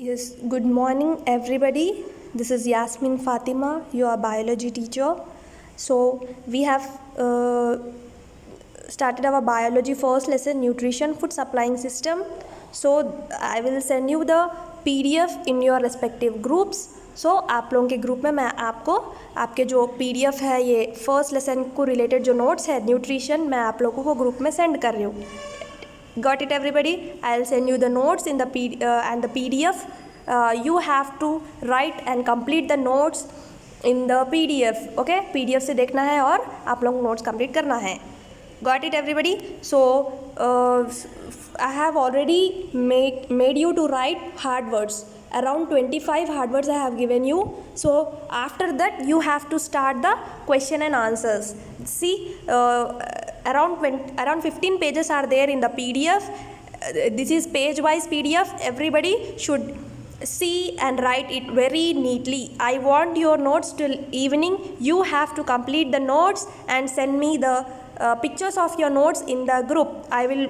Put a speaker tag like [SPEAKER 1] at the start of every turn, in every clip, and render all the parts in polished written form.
[SPEAKER 1] Yes, good morning everybody. This is Yasmin Fatima, your biology teacher. So, we have started our biology first lesson, nutrition food supplying system. So, I will send you the PDF in your respective groups. So, आप लोगों के group में मैं आपको आपके जो PDF है ये फर्स्ट लेसन को रिलेटेड जो नोट्स है न्यूट्रिशन मैं आप लोगों को ग्रुप में सेंड कर रही हूँ. Got it everybody? I'll send you the notes in the and the PDF. You have to write and complete the notes in the PDF. Okay? PDF से देखना है और आप लोग notes complete करना है. Got it everybody? So I have already made you to write hard words. Around 25 hard words I have given you. So after that you have to start the question and answers. See, around 15 pages are there in the PDF. This is page wise PDF. Everybody should see and write it very neatly. I want your notes till evening. You have to complete the notes and send me the pictures of your notes in the group. I will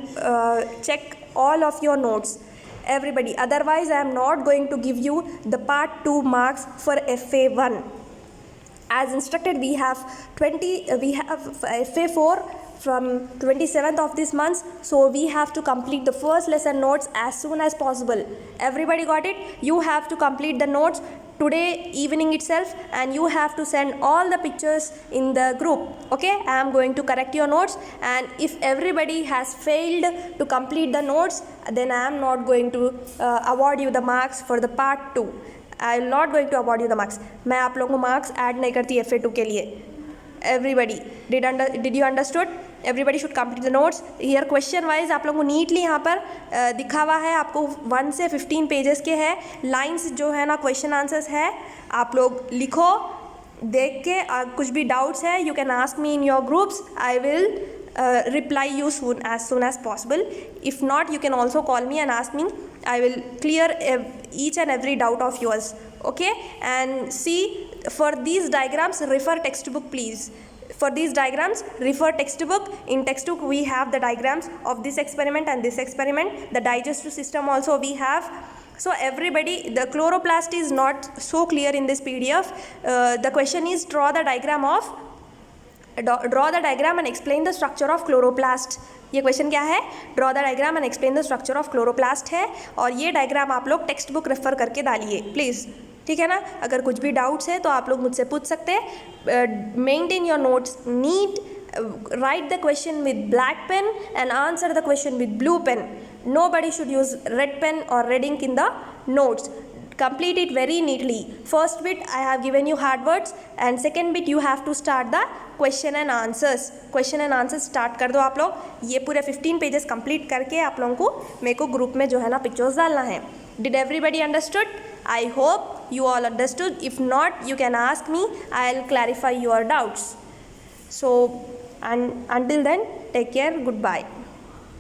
[SPEAKER 1] check all of your notes. Everybody, otherwise I am not going to give you the part 2 marks for FA1. As instructed, we have FA4 from 27th of this month, so we have to complete the first lesson notes as soon as possible. Everybody got it? You have to complete the notes today evening itself and you have to send all the pictures in the group. Okay, I am going to correct your notes, and if everybody has failed to complete the notes, then I am not going to award you the marks for the part 2. I am not going to award you the marks. मैं आप लोगों को marks add नहीं करती FA2 के लिए. Everybody, did you understood? Everybody should complete the notes. Here question wise आप लोगों को neatly यहाँ पर दिखा हुआ है. आपको 1 से 15 pages के है. Lines जो है ना question answers है. आप लोग लिखो, देख के कुछ भी doubts है you can ask me in your groups. I will reply you soon as possible. If not, you can also call me and ask me. I will clear each and every doubt of yours. Okay? And see, for these diagrams refer textbook please. For these diagrams refer textbook. In textbook we have the diagrams of this experiment and this experiment. The digestive system also we have. So everybody, the chloroplast is not so clear in this PDF. The question is draw the diagram and explain the structure of chloroplast. ये question क्या है? Draw the diagram and explain the structure of chloroplast है, और ये diagram आप लोग text book refer करके डालिए प्लीज़. ठीक है ना? अगर कुछ भी डाउट्स है तो आप लोग मुझसे पूछ सकते हैं. Maintain your notes neat. Write the question with black pen and answer the question with blue pen. Nobody should use red pen or red ink in the notes. Complete it very neatly. First bit I have given you hard words and second bit you have to start the question and answers. Question and answers start कर दो आप लोग. ये पूरे 15 pages complete करके आप लोगों को मेरे को ग्रुप में जो है ना पिक्चर्स डालना है. Did everybody understood? I hope you all understood. If not, you can ask me. I'll clarify your doubts. So, and until then, take care. Goodbye.